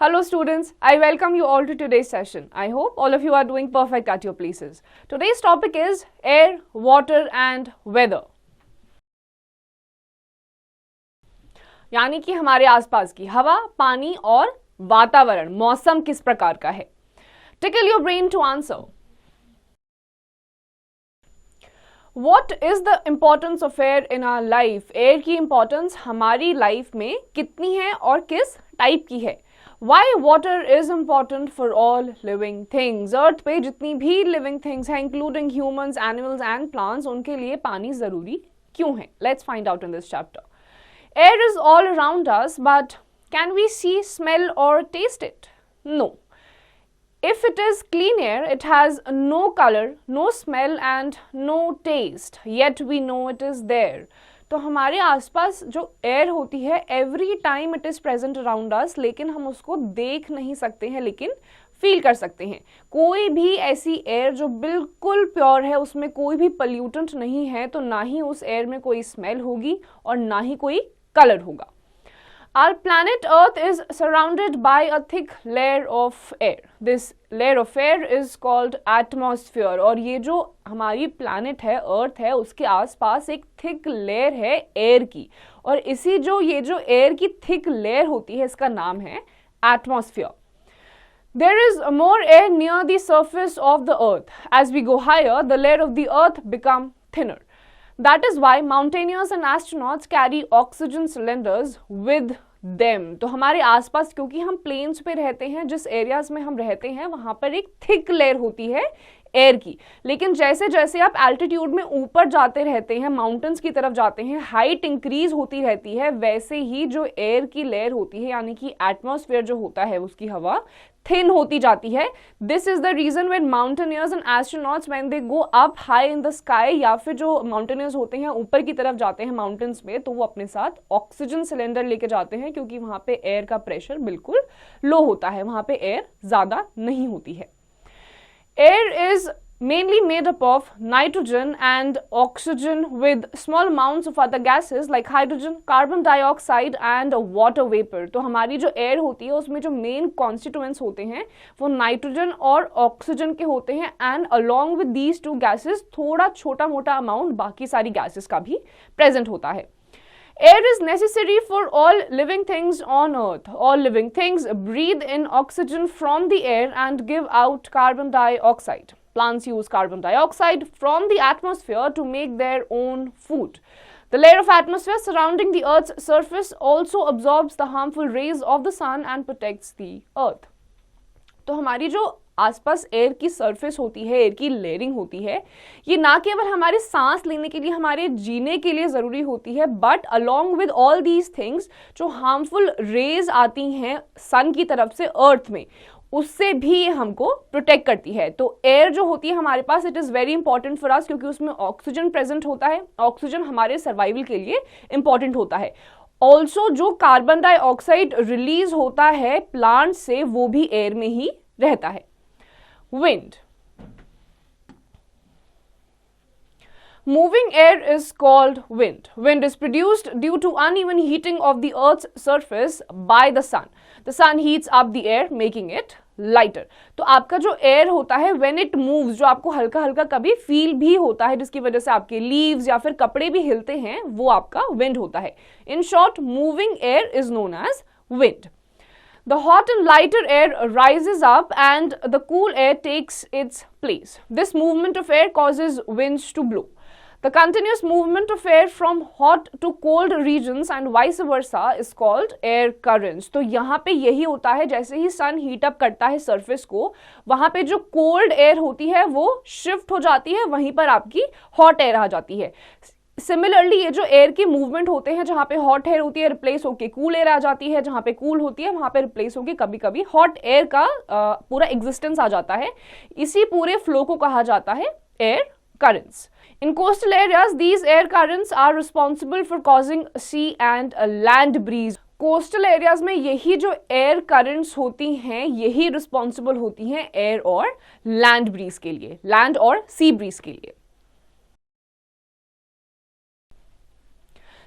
Hello students, I welcome you all to today's session. I hope all of you are doing perfect at your places. Today's topic is air, water and weather. यानी कि हमारे आसपास की हवा, पानी और वातावरण, मौसम किस प्रकार का है. Tickle your brain to answer. What is the importance of air in our life? Air की importance हमारी लाइफ में कितनी है और किस टाइप की है? Why water is important for all living things? अर्थ पे जितनी भी लिविंग थिंग्स हैं including humans, animals and plants, उनके लिए पानी जरूरी क्यों है? Let's find out in this chapter. Air is all around us, but can we see, smell or taste it? No. If it is clean air, it has no color, no smell and no taste, yet we know it is there. तो हमारे आसपास जो air होती है every time it is present around us, लेकिन हम उसको देख नहीं सकते हैं लेकिन फील कर सकते हैं. कोई भी ऐसी एयर जो बिल्कुल प्योर है, उसमें कोई भी पोल्यूटेंट नहीं है, तो ना ही उस एयर में कोई स्मेल होगी और ना ही कोई कलर होगा. Our planet Earth is surrounded by a thick layer of air. This layer of air is called atmosphere. और ये जो हमारी planet है, Earth है, उसके आसपास एक thick layer है air की. और इसी ये जो air की thick layer होती है, इसका नाम है atmosphere. There is more air near the surface of the Earth. As we go higher, the layer of the Earth become thinner. That is why mountaineers and astronauts carry oxygen cylinders with them. तो हमारे आसपास, क्योंकि हम planes पे रहते हैं, जिस areas में हम रहते हैं वहां पर एक थिक लेयर होती है एयर की. लेकिन जैसे जैसे आप एल्टीट्यूड में ऊपर जाते रहते हैं, माउंटेन्स की तरफ जाते हैं, हाइट इंक्रीज होती रहती है, वैसे ही जो एयर की लेयर होती है यानी कि एटमॉस्फेयर जो होता है उसकी हवा थिन होती जाती है. This is the reason when mountaineers and astronauts when they go up high in the sky, या फिर जो माउंटेनियर्स होते हैं ऊपर की तरफ जाते हैं माउंटेन्स में, तो वो अपने साथ ऑक्सीजन सिलेंडर लेके जाते हैं, क्योंकि वहां पे एयर का प्रेशर बिल्कुल लो होता है, वहां पे एयर ज्यादा नहीं होती है. Air is mainly made up of nitrogen and oxygen with small amounts of other gases like hydrogen, carbon dioxide and water vapor. तो हमारी जो एयर होती है उसमें जो मेन कॉन्स्टिट्यूएंट्स होते हैं वो नाइट्रोजन और ऑक्सीजन के होते हैं, and along with these two gases थोड़ा छोटा मोटा अमाउंट बाकी सारी गैसेस का भी प्रेजेंट होता है. Air is necessary for all living things on earth. All living things breathe in oxygen from the air and give out carbon dioxide. Plants use carbon dioxide from the atmosphere to make their own food. The layer of atmosphere surrounding the earth's surface also absorbs the harmful rays of the sun and protects the earth. तो हमारी जो आसपास air की surface होती है, air की layering होती है, ये ना केवल हमारे सांस लेने के लिए, हमारे जीने के लिए ज़रूरी होती है, but along with all these things जो हार्मफुल रेज आती हैं सन की तरफ से अर्थ में, उससे भी ये हमको प्रोटेक्ट करती है. तो एयर जो होती है हमारे पास, it is very important for us, क्योंकि उसमें ऑक्सीजन प्रेजेंट होता है. ऑक्सीजन हमारे सर्वाइवल के लिए इंपॉर्टेंट होता है. ऑल्सो जो कार्बन डाइऑक्साइड रिलीज होता है प्लांट से, वो भी एयर में ही रहता है. Wind. Moving air is called wind. Wind is produced due to uneven heating of the earth's surface by the sun. The sun heats up the air, making it lighter. तो आपका जो air होता है when it moves, जो आपको हल्का हल्का कभी फील भी होता है, जिसकी वजह से आपके लीव्स या फिर कपड़े भी हिलते हैं, वो आपका विंड होता है. In short, moving air is known as wind. The hot and lighter air rises up and the cool air takes its place. This movement of air causes winds to blow. The continuous movement of air from hot to cold regions and vice versa is called air currents. तो यहाँ पे यही होता है, जैसे ही सन heat up करता है surface को, वहाँ पे जो कोल्ड एयर होती है वो शिफ्ट हो जाती है, वहीं पर आपकी हॉट एयर आ जाती है. सिमिलरली ये जो एयर की मूवमेंट होते हैं, जहाँ पे हॉट एयर होती है रिप्लेस होके कूल एयर आ जाती है, जहाँ पे कूल होती है वहाँ पे रिप्लेस होके कभी कभी हॉट एयर का पूरा एग्जिस्टेंस आ जाता है. इसी पूरे फ्लो को कहा जाता है air currents. In coastal areas, these air currents are responsible for causing sea and land breeze. Coastal areas में यही जो एयर करंट्स होती हैं, यही रिस्पॉन्सिबल होती हैं एयर और लैंड ब्रीज के लिए, लैंड और सी ब्रीज के लिए.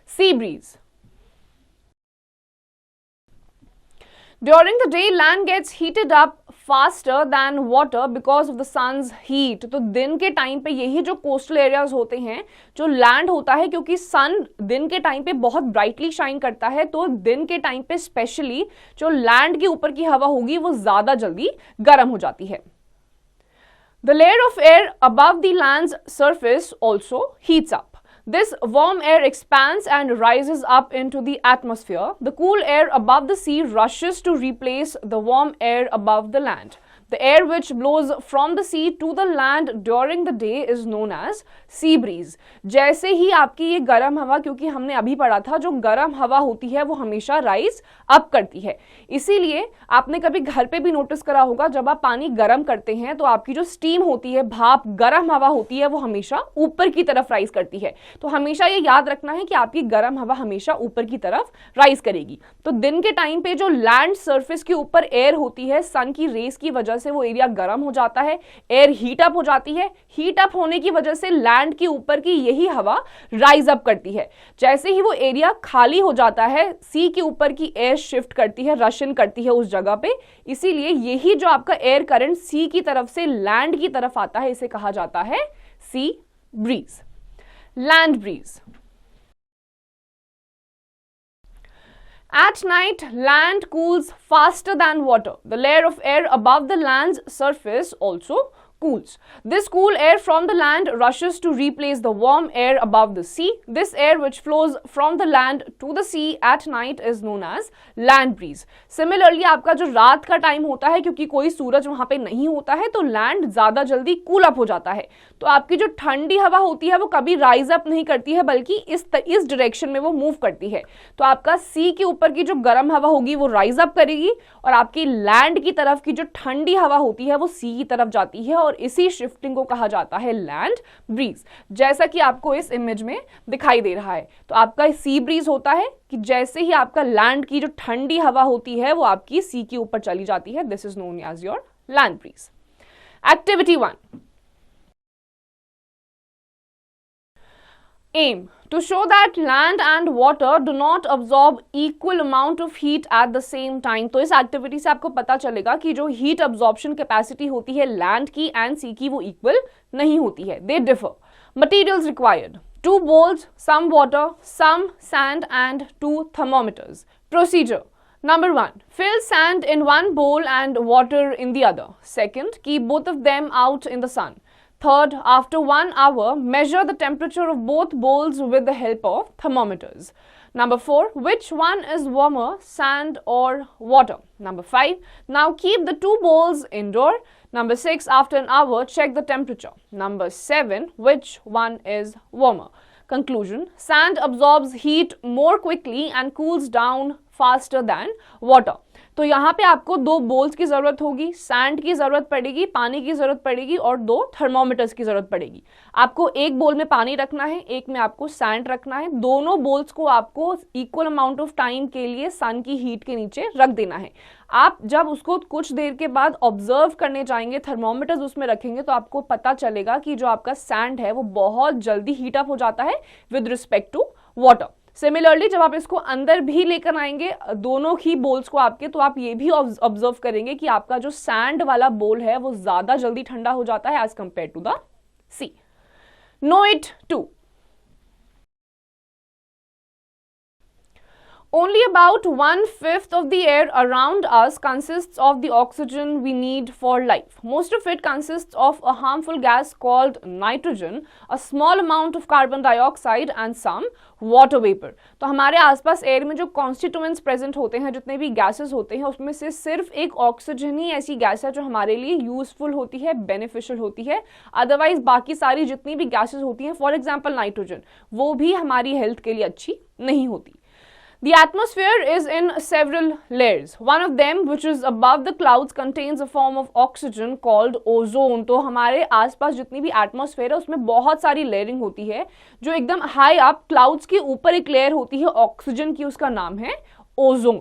Sea breeze. During the day, land gets heated up faster than water because of the sun's heat. तो दिन के टाइम पे यही जो कोस्टल एरियाज होते हैं, जो लैंड होता है, क्योंकि सन दिन के टाइम पे बहुत ब्राइटली शाइन करता है, तो दिन के टाइम पे स्पेशली जो लैंड के ऊपर की हवा होगी वो ज्यादा जल्दी गर्म हो जाती है. The layer of air above the land's surface also heats up. This warm air expands and rises up into the atmosphere. The cool air above the sea rushes to replace the warm air above the land. The air which blows from the sea to the land during the day is known as sea breeze. जैसे ही आपकी ये गर्म हवा, क्योंकि हमने अभी पढ़ा था जो गर्म हवा होती है वो हमेशा राइज अप करती है, इसीलिए आपने कभी घर पे भी नोटिस करा होगा जब आप पानी गर्म करते हैं तो आपकी जो स्टीम होती है, भाप, गर्म हवा होती है, वो हमेशा ऊपर की तरफ राइज करती है. तो हमेशा ये याद रखना है कि आपकी गर्म हवा हमेशा ऊपर की तरफ राइज करेगी. तो दिन के टाइम पे जो लैंड सर्फेस के ऊपर एयर होती है, सन की रेस की वजह से वो एरिया गर्म हो जाता है, एयर हीट अप हो जाती है. हीट अप होने की वजह से लैंड के ऊपर की यही हवा राइज अप करती है. जैसे ही वो एरिया खाली हो जाता है, सी के ऊपर की एयर शिफ्ट करती है, रशन करती है उस जगह पे. इसीलिए यही जो आपका एयर करंट सी की तरफ से लैंड की तरफ आता है, इसे कहा जाता है sea breeze. Land breeze. At night, land cools faster than water. The layer of air above the land's surface also cools. This cool air from the land rushes to replace the warm air above the sea. This air which flows from the land to the sea at night is known as land breeze. Similarly, आपका जो रात का time होता है, क्योंकि कोई सूरज वहां पे नहीं होता है, तो लैंड ज्यादा जल्दी कूल अप हो जाता है. तो आपकी जो ठंडी हवा होती है वो कभी राइज अप नहीं करती है, बल्कि इस डायरेक्शन में वो मूव करती है. तो आपका सी के ऊपर की जो गर्म हवा होगी वो राइज अप करेगी, और आपकी लैंड की तरफ की जो ठंडी हवा होती है वो सी की तरफ जाती है, और इसी शिफ्टिंग को कहा जाता है लैंड ब्रीज, जैसा कि आपको इस इमेज में दिखाई दे रहा है. तो आपका सी ब्रीज होता है कि जैसे ही आपका लैंड की जो ठंडी हवा होती है वो आपकी सी के ऊपर चली जाती है. This is known as your land breeze. Activity 1. Aim to show that land and water do not absorb equal amount of heat at the same time. तो इस एक्टिविटी से आपको पता चलेगा कि जो हीट अब्जॉर्प्शन कैपेसिटी होती है लैंड की एंड सी की वो इक्वल नहीं होती है. They differ. Materials required: 2 bowls, some water, some sand and 2 thermometers. Procedure: Number 1. Fill sand in one bowl and water in the other. Second, keep both of them out in the sun. Third, after 1 hour, measure the temperature of both bowls with the help of thermometers. Number 4, which one is warmer, sand or water? Number 5, now keep the 2 bowls indoor. Number 6, after an hour, check the temperature. Number 7, which one is warmer? Conclusion: sand absorbs heat more quickly and cools down faster than water. तो यहाँ पे आपको 2 balls की जरूरत होगी, sand की जरूरत पड़ेगी, पानी की जरूरत पड़ेगी और 2 थर्मोमीटर्स की जरूरत पड़ेगी. आपको एक बोल में पानी रखना है, एक में आपको सैंड रखना है. दोनों बोल्स को आपको इक्वल अमाउंट ऑफ टाइम के लिए सन की हीट के नीचे रख देना है. आप जब उसको कुछ देर के बाद ऑब्जर्व करने जाएंगे, थर्मोमीटर्स उसमें रखेंगे, तो आपको पता चलेगा कि जो आपका सैंड है वो बहुत जल्दी हीट अप हो जाता है with respect to water. Similarly जब आप इसको अंदर भी लेकर आएंगे दोनों ही बोल्स को आपके, तो आप ये भी ऑब्जर्व करेंगे कि आपका जो सैंड वाला बोल है वो ज्यादा जल्दी ठंडा हो जाता है as compared to the sea. Know it too. Only about 1/5 of the air around us consists of the oxygen we need for life. Most of it consists of a harmful gas called nitrogen, a small amount of carbon dioxide and some water vapor. तो हमारे आसपास air में जो constituents present होते हैं, जितने भी gases होते हैं, उसमें से सिर्फ एक ऑक्सीजन ही ऐसी गैस है जो हमारे लिए यूजफुल होती है, बेनिफिशियल होती है. अदरवाइज बाकी सारी जितनी भी गैसेस होती हैं, फॉर एग्जाम्पल नाइट्रोजन, वो भी हमारी हेल्थ के लिए अच्छी नहीं होती. The atmosphere is in several layers. One of them, which is above the clouds, contains a form of oxygen called ozone. तो हमारे आसपास जितनी भी एटमॉस्फेयर है उसमें बहुत सारी लेयरिंग होती है. जो एकदम हाई अप क्लाउड्स के ऊपर एक लेयर होती है ऑक्सीजन की, उसका नाम है ozone.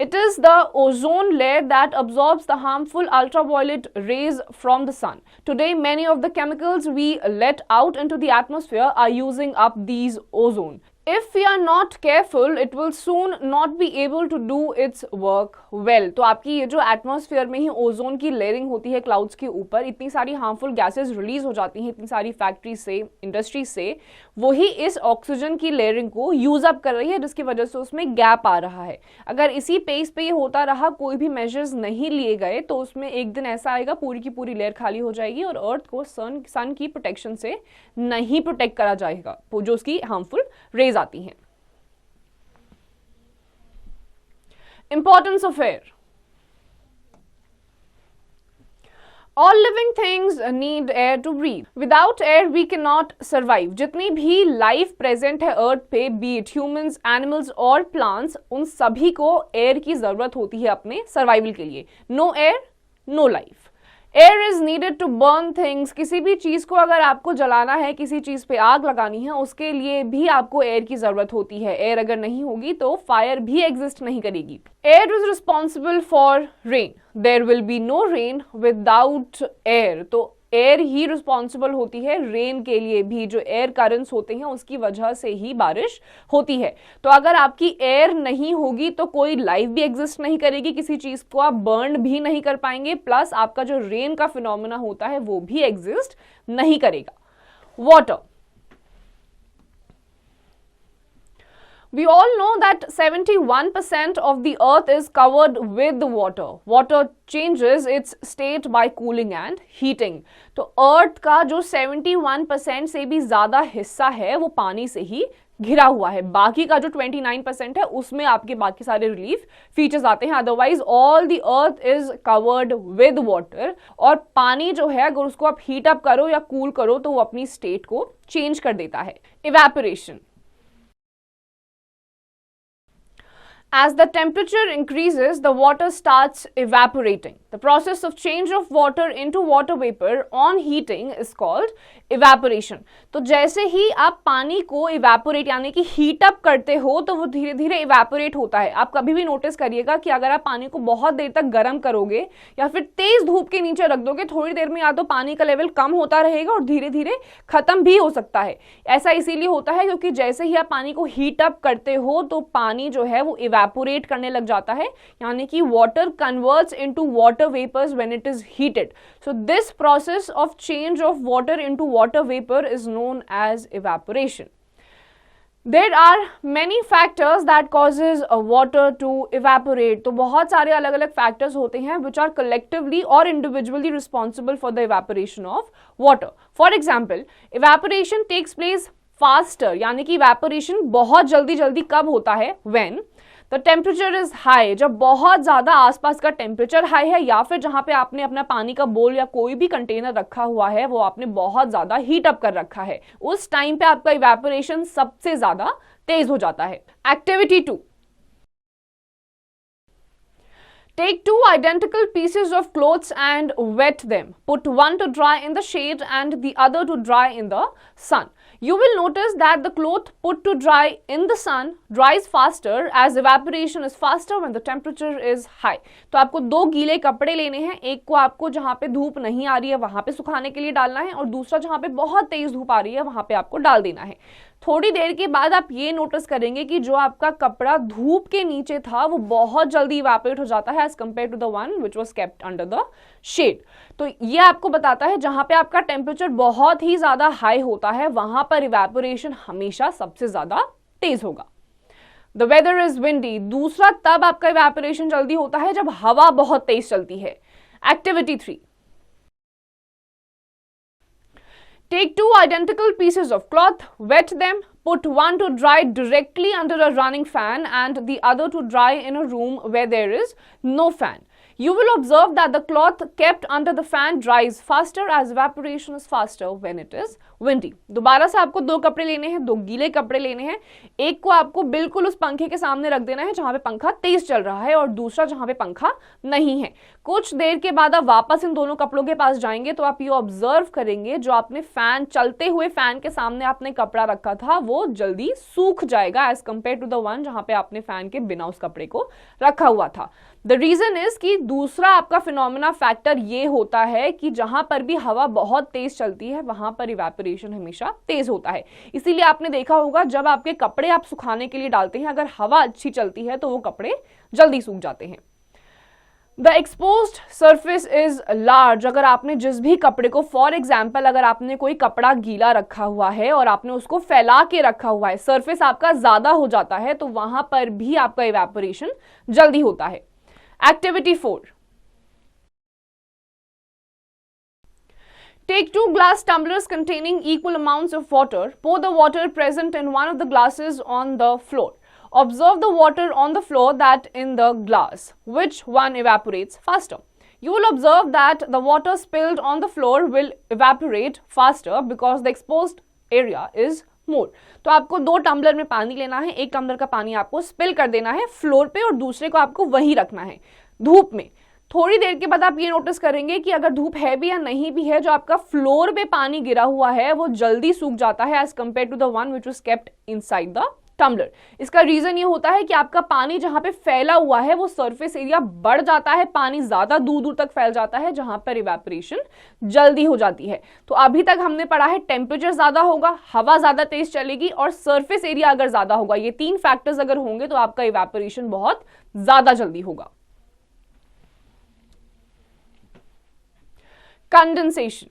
It is the ozone layer that absorbs the harmful ultraviolet rays from the sun. Today, many of the chemicals we let out into the atmosphere are using up these ozone. If we are not careful, it will soon not be able to do its work well. तो आपकी ये जो atmosphere में ही ozone की layering होती है clouds के ऊपर, इतनी सारी हार्मफुल गैसेस रिलीज हो जाती हैं इतनी सारी फैक्ट्री से, इंडस्ट्री से, वही इस ऑक्सीजन की लेयरिंग को यूज अप कर रही है, जिसकी वजह से उसमें गैप आ रहा है. अगर इसी पेस पे ये होता रहा, कोई भी मेजर्स नहीं लिए गए, तो उसमें एक दिन ऐसा आएगा पूरी की पूरी लेयर खाली हो जाएगी और अर्थ को सन की प्रोटेक्शन से नहीं प्रोटेक्ट करा जाएगा, जो उसकी हार्मफुल रेज आती हैं. Importance of air. All living things need air to breathe. Without air we cannot survive. जितनी भी लाइफ प्रेजेंट है अर्थ पे, बी इट ह्यूमंस, एनिमल्स और प्लांट्स, उन सभी को एयर की जरूरत होती है अपने सर्वाइवल के लिए. No air no life. Air is needed to burn things. किसी भी चीज को अगर आपको जलाना है, किसी चीज पे आग लगानी है, उसके लिए भी आपको एयर की जरूरत होती है. एयर अगर नहीं होगी तो फायर भी एग्जिस्ट नहीं करेगी. Air is responsible for rain. There will be no rain without air. तो एयर ही रिस्पॉन्सिबल होती है रेन के लिए भी. जो एयर करंट्स होते हैं उसकी वजह से ही बारिश होती है. तो अगर आपकी एयर नहीं होगी तो कोई लाइफ भी एग्जिस्ट नहीं करेगी, किसी चीज को आप बर्न भी नहीं कर पाएंगे, प्लस आपका जो रेन का फिनोमेना होता है वो भी एग्जिस्ट नहीं करेगा. Water. We all know that 71% of the earth is covered with water. Water changes its state by cooling and heating. तो अर्थ का जो 71% से भी ज्यादा हिस्सा है वो पानी से ही घिरा हुआ है. बाकी का जो 29% है उसमें आपके बाकी सारे रिलीफ फीचर्स आते हैं. Otherwise all the earth is covered with water. और पानी जो है अगर उसको आप हीट अप करो या कूल करो तो वो अपनी स्टेट को चेंज कर देता है. Evaporation. As the temperature increases, the water starts evaporating. The process of change of water into water vapor on heating is called evaporation. तो जैसे ही आप पानी को evaporate यानी कि heat up करते हो तो वो धीरे धीरे evaporate होता है. आप कभी भी नोटिस करिएगा कि अगर आप पानी को बहुत देर तक गर्म करोगे या फिर तेज धूप के नीचे रख दोगे, थोड़ी देर में या तो पानी का लेवल कम होता रहेगा और धीरे धीरे खत्म भी हो सकता है. ऐसा इसीलिए होता है क्योंकि जैसे ही आप पानी को हीट अप करते हो तो पानी जो है वो इवेपोरेट करने लग जाता है, यानी कि water converts into water vapours when it is heated. So this process of change of water into water vapour is known as evaporation. There are many factors that causes water to evaporate. तो बहुत सारे अलग अलग factors होते हैं which are collectively or individually responsible for the evaporation of water. For example, evaporation takes place faster, यानी कि evaporation बहुत जल्दी जल्दी कब होता है? When the temperature is high. जब बहुत ज्यादा आसपास का टेम्परेचर हाई है या फिर जहां पे आपने अपना पानी का बोल या कोई भी कंटेनर रखा हुआ है वो आपने बहुत ज्यादा हीट अप कर रखा है, उस टाइम पे आपका इवेपोरेशन सबसे ज्यादा तेज हो जाता है. Activity 2. Take two identical pieces of clothes and wet them. Put one to dry in the shade and the other to dry in the sun. You will notice that the cloth put to dry in the sun dries faster as evaporation is faster when the temperature is high. तो आपको दो गीले कपड़े लेने हैं, एक को आपको जहां पे धूप नहीं आ रही है वहां पे सुखाने के लिए डालना है और दूसरा जहां पे बहुत तेज धूप आ रही है वहां पे आपको डाल देना है. थोड़ी देर के बाद आप ये नोटिस करेंगे कि जो आपका कपड़ा धूप के नीचे था वो बहुत जल्दी इवेपोरेट हो जाता है as compared to the one which was kept under the shade. तो ये आपको बताता है जहां पे आपका टेम्परेचर बहुत ही ज्यादा हाई होता है वहां पर इवेपोरेशन हमेशा सबसे ज्यादा तेज होगा. The weather is windy. दूसरा तब आपका इवेपोरेशन जल्दी होता है जब हवा बहुत तेज चलती है. Activity 3. Take two identical pieces of cloth, wet them, put one to dry directly under a running fan and the other to dry in a room where there is no fan. You will observe that the cloth kept under the fan dries faster as evaporation is faster when it is windy. दोबारा से आपको दो कपड़े लेने हैं, दो गीले कपड़े लेने हैं. एक को आपको बिल्कुल उस पंखे के सामने रख देना है जहां पे पंखा तेज चल रहा है और दूसरा जहां पे पंखा नहीं है. कुछ देर के बाद आप वापस इन दोनों कपड़ों के पास जाएंगे तो आप ये ऑब्जर्व करेंगे जो आपने फैन चलते हुए फैन के सामने आपने कपड़ा रखा था वो जल्दी सूख जाएगा as compared to the one जहां पे आपने फैन के बिना उस कपड़े को रखा हुआ था. द रीजन इज कि दूसरा आपका फिनोमेना फैक्टर ये होता है कि जहां पर भी हवा बहुत तेज चलती है वहां पर इवेपोरेशन हमेशा तेज होता है। इसीलिए आपने देखा होगा जब आपके कपड़े आप सुखाने के लिए डालते हैं, अगर हवा अच्छी चलती है तो वो कपड़े जल्दी सूख जाते हैं। The exposed surface is large, अगर आपने जिस भी कपड़े को, फॉर एग्जाम्पल अगर आपने कोई कपड़ा गीला रखा हुआ है और आपने उसको फैला के रखा हुआ है, सर्फेस आपका ज्यादा हो जाता है तो वहां पर भी आपका इवेपोरेशन जल्दी होता है। Activity 4, take 2 glass tumblers containing equal amounts of water. Pour the water present in one of the glasses on the floor. Observe the water on the floor that in the glass. Which one evaporates faster? You will observe that the water spilled on the floor will evaporate faster because the exposed area is more. तो आपको 2 tumbler में पानी लेना है, एक tumbler का पानी आपको स्पिल कर देना है फ्लोर पे और दूसरे को आपको वहीं रखना है धूप में। थोड़ी देर के बाद आप ये नोटिस करेंगे कि अगर धूप है भी या नहीं भी है, जो आपका फ्लोर पे पानी गिरा हुआ है वो जल्दी सूख जाता है as compared to the one which was kept inside the tumbler. इसका रीजन ये होता है कि आपका पानी जहां पे फैला हुआ है वो सरफेस एरिया बढ़ जाता है, पानी ज्यादा दूर दूर तक फैल जाता है जहां पर इवेपोरेशन जल्दी हो जाती है। तो अभी तक हमने पढ़ा है टेम्परेचर ज्यादा होगा, हवा ज्यादा तेज चलेगी और सरफेस एरिया अगर ज्यादा होगा, ये 3 फैक्टर्स अगर होंगे तो आपका इवेपोरेशन बहुत ज्यादा जल्दी होगा। Condensation.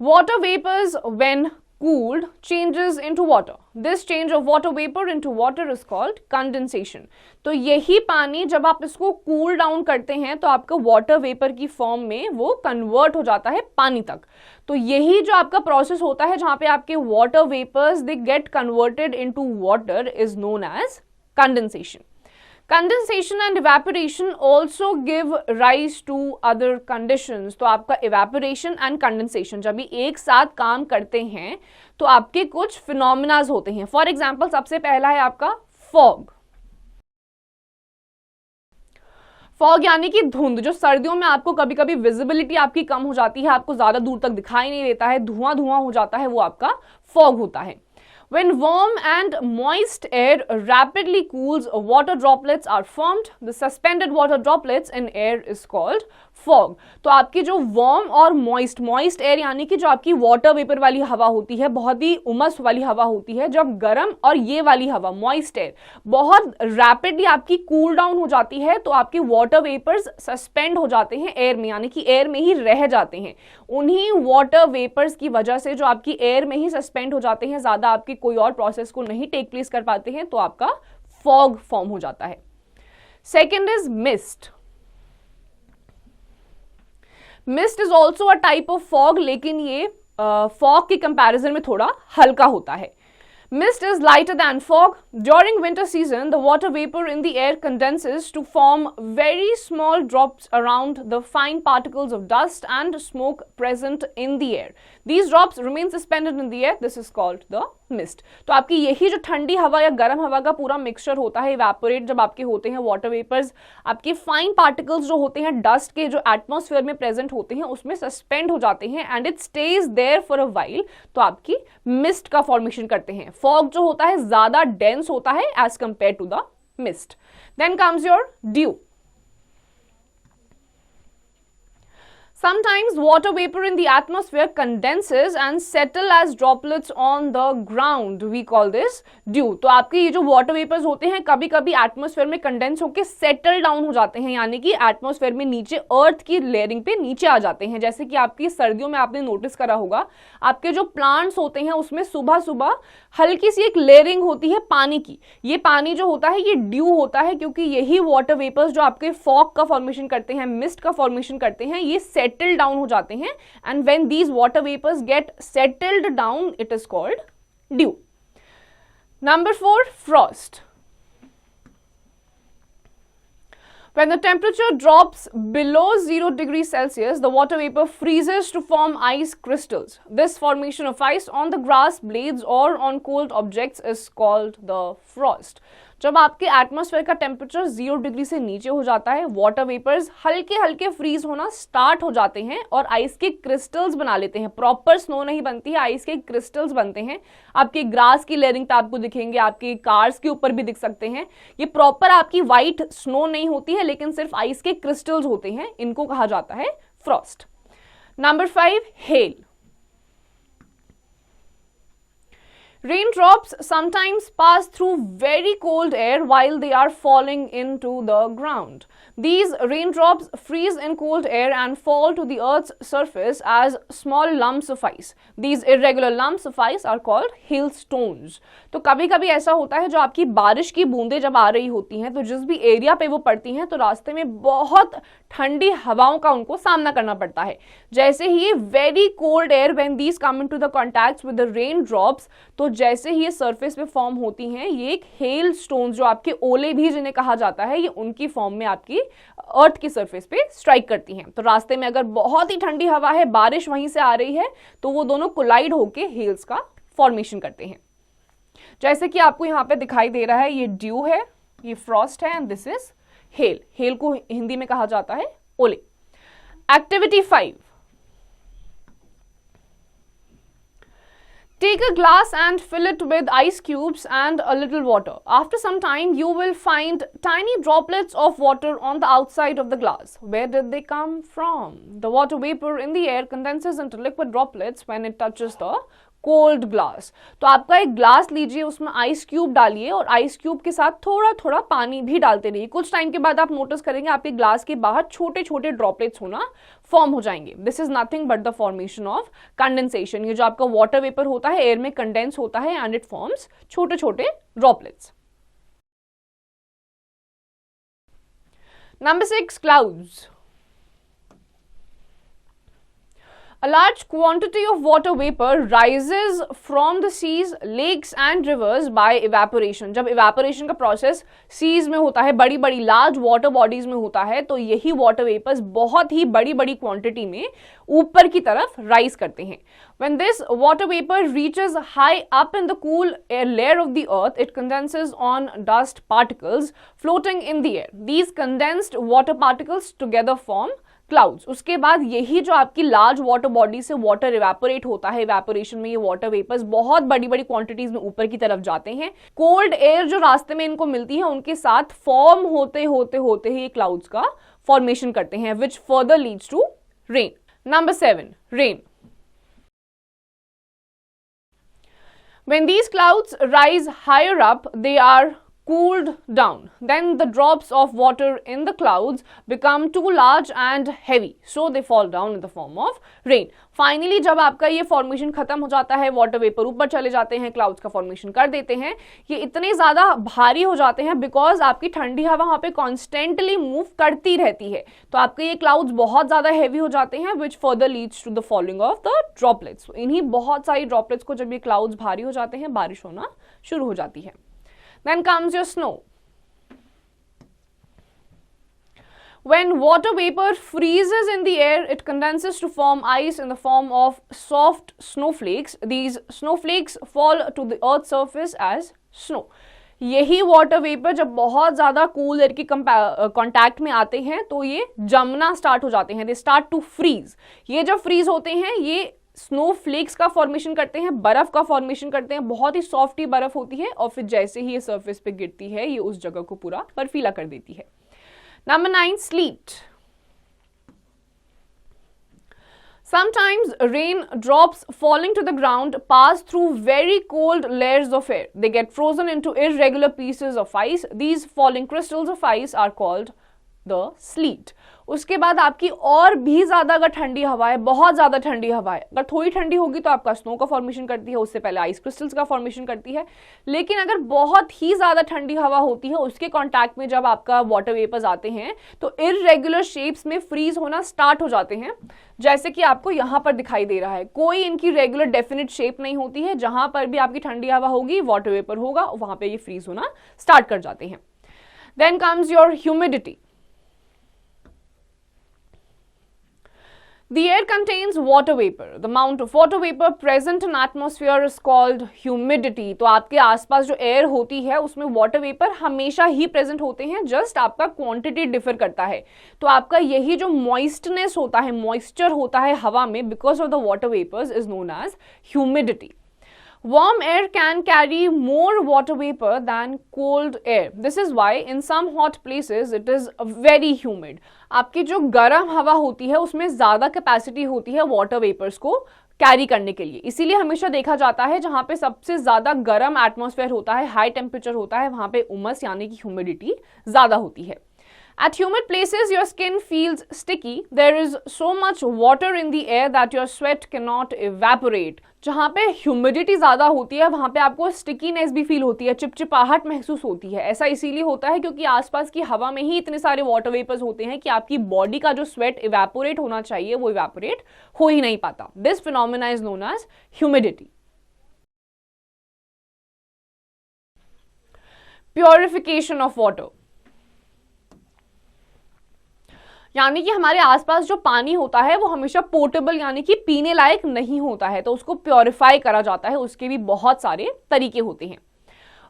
Water vapors when cooled changes into water. This change of water vapor into water is called condensation. तो यही पानी जब आप इसको कूल डाउन करते हैं तो आपका वाटर वेपर की फॉर्म में वो कन्वर्ट हो जाता है पानी तक। तो यही जो आपका प्रोसेस होता है जहां पे आपके water vapours they get converted into water is known as condensation. Condensation and evaporation also give rise to other conditions. तो आपका evaporation and condensation जब भी एक साथ काम करते हैं तो आपके कुछ फिनोमिनाज होते हैं। फॉर एग्जाम्पल सबसे पहला है आपका फॉग। फॉग यानी कि धुंध, जो सर्दियों में आपको कभी कभी विजिबिलिटी आपकी कम हो जाती है, आपको ज्यादा दूर तक दिखाई नहीं देता है, धुआं धुआं हो जाता है, वो आपका फॉग होता है। When warm and moist air rapidly cools, water droplets are formed. The suspended water droplets in air is called fog. तो आपकी जो warm और moist air यानी कि जो आपकी water vapor वाली हवा होती है, बहुत ही उमस वाली हवा होती है, जब गर्म और ये वाली हवा moist air बहुत rapidly आपकी cool down हो जाती है तो आपकी water vapors suspend हो जाते हैं air में, यानी कि air में ही रह जाते हैं। उन्हीं water vapors की वजह से जो आपकी air में ही suspend हो जाते हैं, ज्यादा आपकी कोई और प्रोसेस को नहीं टेक प्लेस कर पाते हैं, तो आपका फॉग फॉर्म हो जाता है। Second is mist. Mist is also a type of fog, लेकिन ये फॉग के कंपैरिजन में थोड़ा हल्का होता है। Mist is lighter than fog. During winter season, the water vapor in the air condenses to form very small drops around the fine particles of dust and smoke present in the air. These drops remain suspended in the air. This is called the mist. तो आपकी यही जो ठंडी हवा या गर्म हवा का पूरा मिक्सचर होता है, इवेपोरेट जब आपके होते हैं वाटर वेपर्स, आपके फाइन पार्टिकल्स जो होते हैं डस्ट के, जो एटमॉस्फेयर में प्रेजेंट होते हैं, उसमें सस्पेंड हो जाते हैं and it stays there for a while, तो आपकी मिस्ट का फॉर्मेशन करते हैं। फॉग जो होता है ज्यादा डेंस होता है as compared to the mist. Then comes your dew. Sometimes water vapor in the atmosphere condenses and settle as droplets on the ground. We call this dew. तो आपके ये जो water vapors होते हैं कभी कभी एटमॉस्फेयर में कंडेंस होकर सेटल डाउन हो जाते हैं, यानी कि एटमॉस्फेयर में नीचे अर्थ की लेयरिंग पे नीचे आ जाते हैं। जैसे कि आपकी सर्दियों में आपने नोटिस करा होगा, आपके जो प्लांट्स होते हैं उसमें सुबह सुबह हल्की सी एक लेयरिंग होती है पानी की। ये पानी जो होता है ये ड्यू होता है, क्योंकि यही वाटर वेपर्स जो आपके फॉग का फॉर्मेशन करते हैं, मिस्ट का फॉर्मेशन करते हैं, ये सेटल डाउन हो जाते हैं and when these water vapours get settled down it is called dew. Number 4, frost. When the temperature drops below 0 degrees Celsius, the water vapor freezes to form ice crystals. This formation of ice on the grass blades or on cold objects is called the frost. जब आपके atmosphere का temperature 0 degree से नीचे हो जाता है, water vapours हल्के हल्के फ्रीज होना स्टार्ट हो जाते हैं और आइस के क्रिस्टल्स बना लेते हैं। प्रॉपर स्नो नहीं बनती है, आइस के क्रिस्टल्स बनते हैं। आपके ग्रास की लेयरिंग पे आपको दिखेंगे, आपके कार्स के ऊपर भी दिख सकते हैं। ये प्रॉपर आपकी व्हाइट स्नो नहीं होती है, लेकिन सिर्फ आइस के क्रिस्टल्स होते हैं, इनको कहा जाता है Frost. Number 5, hello. Raindrops sometimes pass through very cold air while they are falling into the ground. These raindrops freeze in cold air and fall to the earth's surface as small lumps of ice. These irregular lumps of ice are called hailstones. तो कभी कभी ऐसा होता है, जो आपकी बारिश की बूंदें जब आ रही होती हैं, तो जिस भी एरिया पे वो पड़ती हैं, तो रास्ते में बहुत ठंडी हवाओं का उनको सामना करना पड़ता है। जैसे ही very cold air when these come into the contact with the rain drops, तो जैसे ही ये सरफेस पे फॉर्म होती हैं, ये एक हेल स्टोन, जो आपके ओले भी जिन्हें कहा जाता है, ये उनकी फॉर्म में आपकी अर्थ की सरफेस पे स्ट्राइक करती हैं। तो रास्ते में अगर बहुत ही ठंडी हवा है, बारिश वहीं से आ रही है, तो वो दोनों कोलाइड होके हेल्स का फॉर्मेशन करते हैं। जैसे कि आपको यहाँ पे दिखाई दे रहा है, ये ड्यू है, ये फ्रॉस्ट है, and this is hello. Hello को हिंदी में कहा जाता है ओले। Activity 5, take a glass and fill it with ice cubes and a little water. After some time, you will find tiny droplets of water on the outside of the glass. Where did they come from? The water vapor in the air condenses into liquid droplets when it touches the cold glass. तो आपका एक glass लीजिए, उसमें ice cube डालिए और ice cube के साथ थोड़ा थोड़ा पानी भी डालते रहिए। कुछ टाइम के बाद आप नोटिस करेंगे आपके ग्लास के बाहर छोटे छोटे ड्रॉपलेट्स होना फॉर्म हो जाएंगे। This is nothing but the formation of condensation. ये जो आपका वाटर वेपर होता है, एयर में कंडेंस होता है एंड इट फॉर्म्स छोटे छोटे droplets. Number 6, clouds. A large quantity of water vapor rises from the seas, lakes and rivers by evaporation. जब evaporation का process seas में होता है, बड़ी बड़ी large water bodies में होता है, तो यही water vapors बहुत ही बड़ी बड़ी quantity में ऊपर की तरफ rise करते हैं। When this water vapor reaches high up in the cool air layer of the earth, it condenses on dust particles floating in the air. These condensed water particles together form clouds. उसके बाद यही जो आपकी large water body से water evaporate होता है, evaporation में ये वाटर वेपर्स बहुत बड़ी बड़ी क्वांटिटीज में ऊपर की तरफ जाते हैं। कोल्ड एयर जो रास्ते में इनको मिलती है, उनके साथ फॉर्म होते होते होते ही ये क्लाउड्स का फॉर्मेशन करते हैं, which further leads to rain. Number 7, rain. When these clouds rise higher up, they are cooled down. Then the drops of water in the clouds become too large and heavy, so they fall down in the form of rain. Finally, जब आपका ये formation खत्म हो जाता है, water vapour ऊपर चले जाते हैं, क्लाउड्स का फॉर्मेशन कर देते हैं, ये इतने ज्यादा भारी हो जाते हैं बिकॉज आपकी ठंडी हवा वहां पे कॉन्स्टेंटली मूव करती रहती है, तो आपके ये क्लाउड्स बहुत ज्यादा हैवी हो जाते हैं, which further leads to the falling of the droplets. इन्हीं बहुत सारी ड्रॉपलेट्स को जब ये क्लाउड्स भारी हो जाते हैं, बारिश होना शुरू हो जाती है। Then comes your snow. When water vapor freezes in the air, it condenses to form ice in the form of soft snowflakes. These snowflakes fall to the earth's surface as snow. यही water vapour जब बहुत ज्यादा cool air की contact में आते हैं, तो ये जमना स्टार्ट हो जाते हैं, दे स्टार्ट टू फ्रीज। ये जब फ्रीज होते हैं, ये स्नो फ्लेक्स का फॉर्मेशन करते हैं, बर्फ का फॉर्मेशन करते हैं, बहुत ही सॉफ्ट ही बर्फ होती है, और फिर जैसे ही ये सरफेस पे गिरती है, ये उस जगह को पूरा बर्फीला कर देती है। Number 9, slit. Sometimes rain drops falling to the ground pass through very cold layers of air. They get frozen into irregular pieces of ice. These falling crystals of ice are called the sleet. उसके बाद आपकी और भी ज्यादा अगर ठंडी हवा है, बहुत ज्यादा ठंडी हवा है, अगर थोड़ी ठंडी होगी तो आपका स्नो का फॉर्मेशन करती है, उससे पहले आइस क्रिस्टल्स का फॉर्मेशन करती है। लेकिन अगर बहुत ही ज्यादा ठंडी हवा होती है, उसके कांटेक्ट में जब आपका वाटर वेपर्स आते हैं, तो इररेगुलर शेप्स में फ्रीज होना स्टार्ट हो जाते हैं, जैसे कि आपको यहां पर दिखाई दे रहा है। कोई इनकी रेगुलर डेफिनेट शेप नहीं होती है, जहां पर भी आपकी ठंडी हवा होगी, वाटर वेपर होगा, वहां पर ये फ्रीज होना स्टार्ट कर जाते हैं। Then comes your humidity. The air contains water vapor. The amount of water vapor present in atmosphere is called humidity. तो आपके आसपास जो एयर होती है उसमें वाटर वेपर हमेशा ही प्रेजेंट होते हैं, जस्ट आपका क्वांटिटी डिफर करता है. तो आपका यही जो मॉइस्टनेस होता है, मॉइस्चर होता है हवा में, because of the water vapours is known as humidity. Warm air can carry more water vapor than cold air. This is why in some hot places it is very humid. आपकी जो गर्म हवा होती है उसमें ज़्यादा कैपेसिटी होती है वाटर वेपर्स को कैरी करने के लिए. इसीलिए हमेशा देखा जाता है जहाँ पे सबसे ज़्यादा गर्म एटमॉस्फेयर होता है, हाई टेम्परेचर होता है, वहाँ पे उमस यानी कि ह्यूमिडिटी ज़्यादा होती है. At humid places, your skin feels sticky. There is so much water in the air that your sweat cannot evaporate. जहाँ पे ह्यूमिडिटी ज़्यादा होती है वहाँ पे आपको स्टिकीनेस भी फील होती है, चिपचिपाहट महसूस होती है. ऐसा इसीलिए होता है क्योंकि आसपास की हवा में ही इतने सारे वाटर वेपर्स होते हैं कि आपकी बॉडी का जो स्वेट इवेपोरेट होना चाहिए वो इवेपोरेट हो ही नहीं पाता. This phenomena is known as humidity. Purification of water, यानी कि हमारे आसपास जो पानी होता है वो हमेशा पोर्टेबल यानी कि पीने लायक नहीं होता है, तो उसको प्योरीफाई करा जाता है. उसके भी बहुत सारे तरीके होते हैं.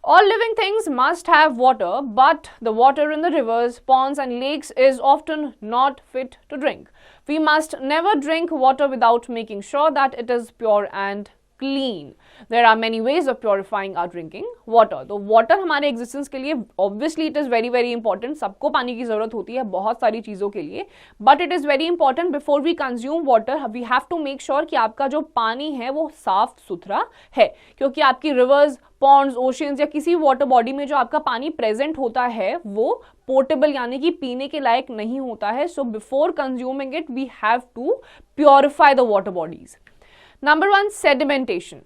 All living things must have water, but the water in the rivers, ponds and lakes is often not fit to drink. We must never drink water without making sure that it is pure and clean. There are many ways of purifying our drinking water. तो water हमारे existence के लिए obviously it is very very important. सबको पानी की ज़रूरत होती है बहुत सारी चीज़ों के लिए, but it is very important before we consume water we have to make sure कि आपका जो पानी है वो साफ सुथरा है, क्योंकि आपकी rivers, ponds, oceans या किसी वाटर बॉडी में जो आपका पानी प्रेजेंट होता है वो पोर्टेबल यानी कि पीने के लायक नहीं होता है. So before consuming it we have to purify the water bodies. Number 1, sedimentation.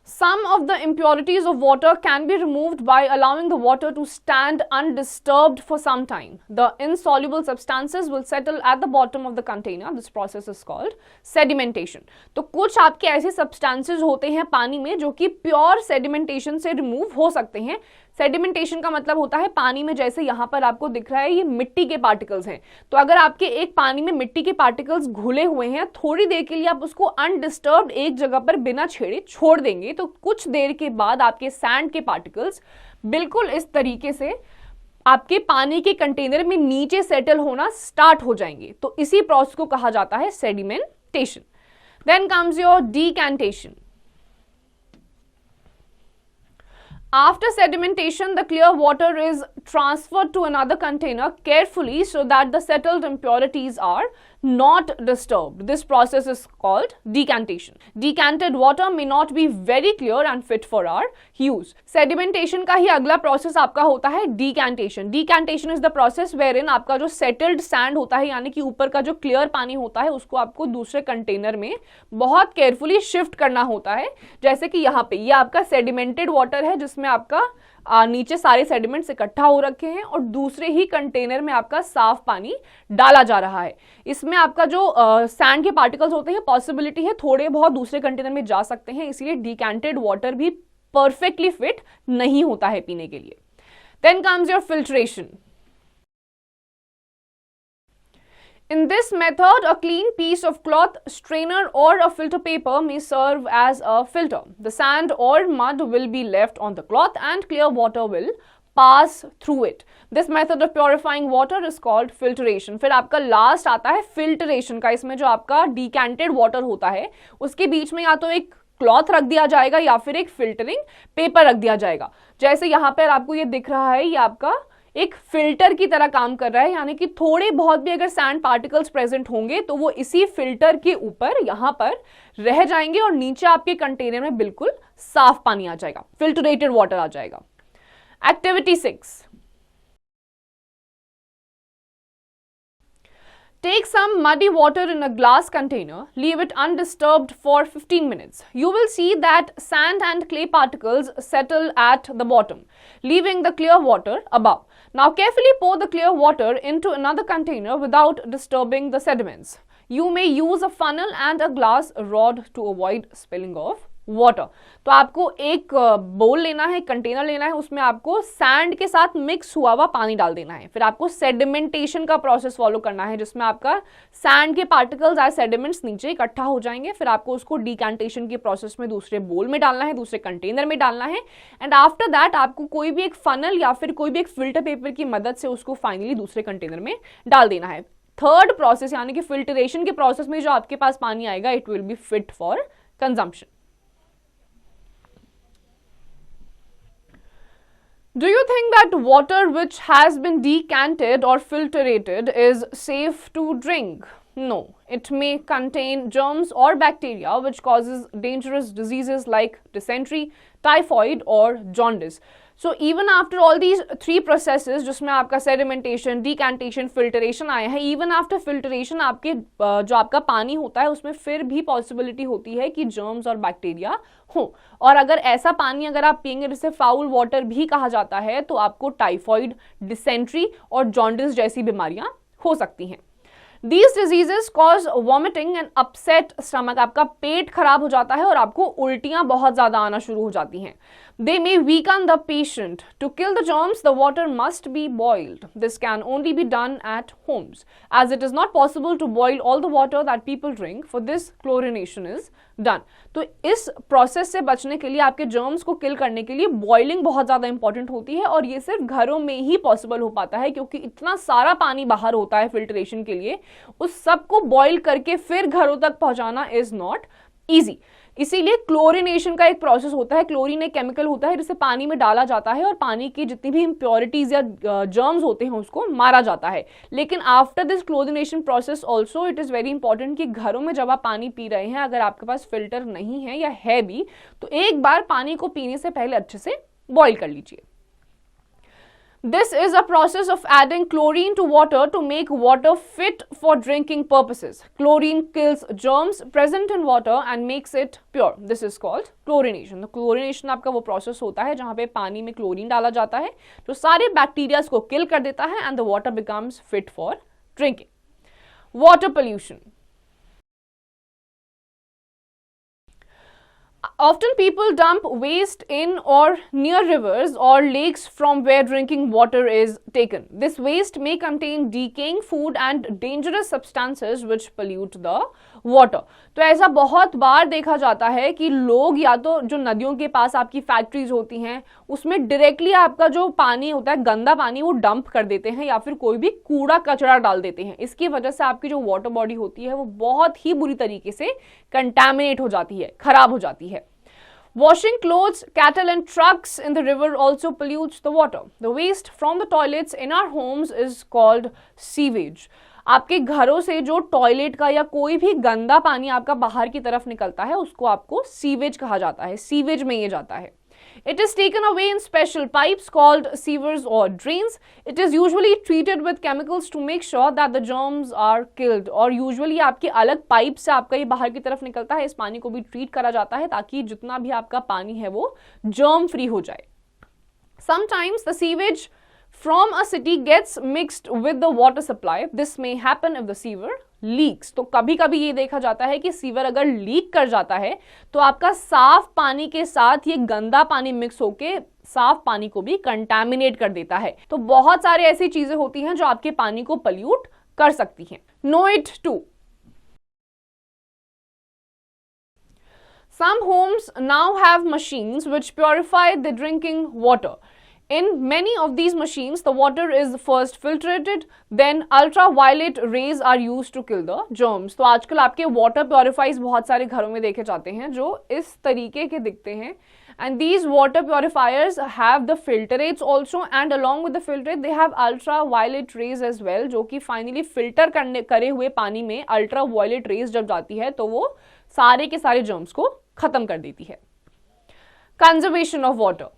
Some of the impurities of water can be removed by allowing the water to stand undisturbed for some time. The insoluble substances will settle at the bottom of the container. This process is called sedimentation. तो कुछ आपके ऐसे substances होते हैं पानी में जो कि pure sedimentation से remove हो सकते हैं. सेडिमेंटेशन का मतलब होता है पानी में, जैसे यहाँ पर आपको दिख रहा है ये मिट्टी के पार्टिकल्स हैं, तो अगर आपके एक पानी में मिट्टी के पार्टिकल्स घुले हुए हैं, थोड़ी देर के लिए आप उसको अनडिस्टर्ब्ड एक जगह पर बिना छेड़े छोड़ देंगे तो कुछ देर के बाद आपके सैंड के पार्टिकल्स बिल्कुल इस तरीके से आपके पानी के कंटेनर में नीचे सेटल होना स्टार्ट हो जाएंगे. तो इसी प्रोसेस को कहा जाता है sedimentation. Then comes your decantation. After sedimentation, the clear water is transferred to another container carefully so that the settled impurities are not disturbed. This process is called decantation. Decanted water may not be very clear and fit for our use. Sedimentation का ही अगला process आपका होता है decantation. Decantation is the process wherein आपका जो settled sand होता है यानी कि ऊपर का जो clear पानी होता है उसको आपको दूसरे कंटेनर में बहुत केयरफुली शिफ्ट करना होता है. जैसे कि यहाँ पे ये आपका सेडिमेंटेड वाटर है जिसमें आपका नीचे सारे सेडिमेंट्स इकट्ठा हो रखे हैं और दूसरे ही कंटेनर में आपका साफ पानी डाला जा रहा है. इसमें आपका जो सैंड के पार्टिकल्स होते हैं पॉसिबिलिटी है थोड़े बहुत दूसरे कंटेनर में जा सकते हैं, इसलिए डिकैंटेड वाटर भी परफेक्टली फिट नहीं होता है पीने के लिए. Then comes your filtration. In this method, a clean piece of cloth, strainer or a filter paper may serve as a filter. The sand or mud will be left on the cloth and clear water will pass through it. This method of purifying water is called filtration. फिर आपका last आता है filtration का. इसमें जो आपका decanted water होता है उसके बीच में या तो एक क्लॉथ रख दिया जाएगा या फिर एक फिल्टरिंग पेपर रख दिया जाएगा. जैसे यहाँ पर आपको ये दिख रहा है, ये आपका एक फिल्टर की तरह काम कर रहा है, यानी कि थोड़े बहुत भी अगर सैंड पार्टिकल्स प्रेजेंट होंगे तो वो इसी फिल्टर के ऊपर यहां पर रह जाएंगे और नीचे आपके कंटेनर में बिल्कुल साफ पानी आ जाएगा, फिल्टरेटेड वाटर आ जाएगा. Activity 6. Take some muddy water in a glass container, leave it undisturbed for 15 minutes. You will see that sand and clay particles settle at the bottom, leaving the clear water above. Now carefully pour the clear water into another container without disturbing the sediments. You may use a funnel and a glass rod to avoid spilling of water. तो आपको एक बोल लेना है, container लेना है, उसमें आपको सैंड के साथ मिक्स हुआ हुआ पानी डाल देना है। फिर आपको सेडिमेंटेशन का प्रोसेस फॉलो करना है, जिसमें आपका सैंड के पार्टिकल्स या सेडिमेंट्स नीचे इकट्ठा हो जाएंगे। फिर आपको उसको डिकैंटेशन के प्रोसेस में दूसरे बोल में डालना है, दूसरे कंटेनर में डालना है, एंड आफ्टर दैट आपको कोई भी एक फनल या फिर कोई भी एक फिल्टर पेपर की मदद से उसको फाइनली दूसरे कंटेनर में डाल देना है। थर्ड प्रोसेस यानी कि फिल्टरेशन के प्रोसेस में जो आपके पास पानी आएगा, it will be fit for consumption. Do you think that water which has been decanted or filtrated is safe to drink? No, it may contain germs or bacteria which causes dangerous diseases like dysentery, typhoid or jaundice. So even after all these three processes, जिसमें आपका sedimentation, decantation, filtration आया है, even after filtration आपके जो आपका पानी होता है उसमें फिर भी possibility होती है कि germs और bacteria हो, और अगर ऐसा पानी अगर आप पियेंगे जिसे फाउल वाटर भी कहा जाता है, तो आपको टाइफॉइड, डिसेंट्री और जॉन्डिस जैसी बीमारियां हो सकती हैं। These diseases cause vomiting and upset stomach, आपका पेट खराब हो जाता है और आपको उल्टियां बहुत ज्यादा आना शुरू हो जाती हैं। They may weaken the patient. To kill the germs, the water must be boiled. This can only be done at homes, as it is not possible to boil all the water that people drink. For this, chlorination is done. तो इस process से बचने के लिए, आपके germs को किल करने के लिए बॉइलिंग बहुत ज़्यादा इंपॉर्टेंट होती है, और ये सिर्फ घरों में ही पॉसिबल हो पाता है, क्योंकि इतना सारा पानी बाहर होता है फिल्ट्रेशन के लिए, उस सबको बॉइल करके फिर घरों तक पहुंचाना इज नॉट ईजी। इसीलिए क्लोरिनेशन का एक प्रोसेस होता है। क्लोरीन एक केमिकल होता है जिसे पानी में डाला जाता है और पानी की जितनी भी इम्प्योरिटीज या जर्म्स होते हैं उसको मारा जाता है। लेकिन after this chlorination process also it is very important कि घरों में जब आप पानी पी रहे हैं, अगर आपके पास फिल्टर नहीं है या है भी, तो एक बार पानी को पीने से पहले अच्छे से बॉईल कर लीजिए। This is a process of adding chlorine to water to make water fit for drinking purposes. Chlorine kills germs present in water and makes it pure. This is called chlorination. तो chlorination आपका वो process होता है जहाँ पे पानी में chlorine डाला जाता है, जो सारे बैक्टीरिया को किल कर देता है, and the water becomes fit for drinking. Water pollution. Often people dump waste in or near rivers or lakes from where drinking water is taken. This waste may contain decaying food and dangerous substances which pollute the water. तो ऐसा बहुत बार देखा जाता है कि लोग या तो जो नदियों के पास आपकी फैक्ट्रीज होती हैं उसमें डायरेक्टली आपका जो पानी होता है, गंदा पानी, वो डंप कर देते हैं या फिर कोई भी कूड़ा कचरा डाल देते हैं। इसकी वजह से आपकी जो वाटर बॉडी होती है वो बहुत ही बुरी तरीके से कंटैमिनेट हो जाती है, खराब हो जाती है। Washing clothes, cattle and trucks in the river also pollutes the water. The waste from the toilets in our homes is called sewage. आपके घरों से जो टॉयलेट का या कोई भी गंदा पानी आपका बाहर की तरफ निकलता है उसको आपको सीवेज कहा जाता है, सीवेज में ये जाता है। It is taken away in special pipes called sewers or drains. It is usually treated with chemicals to make sure that the germs are killed. और usually आपकी अलग पाइप से आपका ये बाहर की तरफ निकलता है, इस पानी को भी ट्रीट करा जाता है ताकि जितना भी आपका पानी है वो जर्म फ्री हो जाए। Sometimes the sewage from a city gets mixed with the water supply. This may happen if the sewer leaks. तो कभी कभी ये देखा जाता है कि सीवर अगर लीक कर जाता है तो आपका साफ पानी के साथ ये गंदा पानी मिक्स होके साफ पानी को भी कंटैमिनेट कर देता है। तो बहुत सारे ऐसी चीजें होती हैं जो आपके पानी को पल्यूट कर सकती हैं। Know it too. Some homes now have machines which purify the drinking water. In many of these machines, the water is first filtrated, then ultraviolet rays are used to kill the germs. तो आजकल आपके water purifiers बहुत सारे घरों में देखे जाते हैं जो इस तरीके के दिखते हैं, and these water purifiers have the filtrates also, and along with the filtrate they have ultraviolet rays as well, जो कि finally filter करे हुए पानी में ultraviolet rays जब जाती है तो वो सारे के सारे germs को खत्म कर देती है। Conservation of water.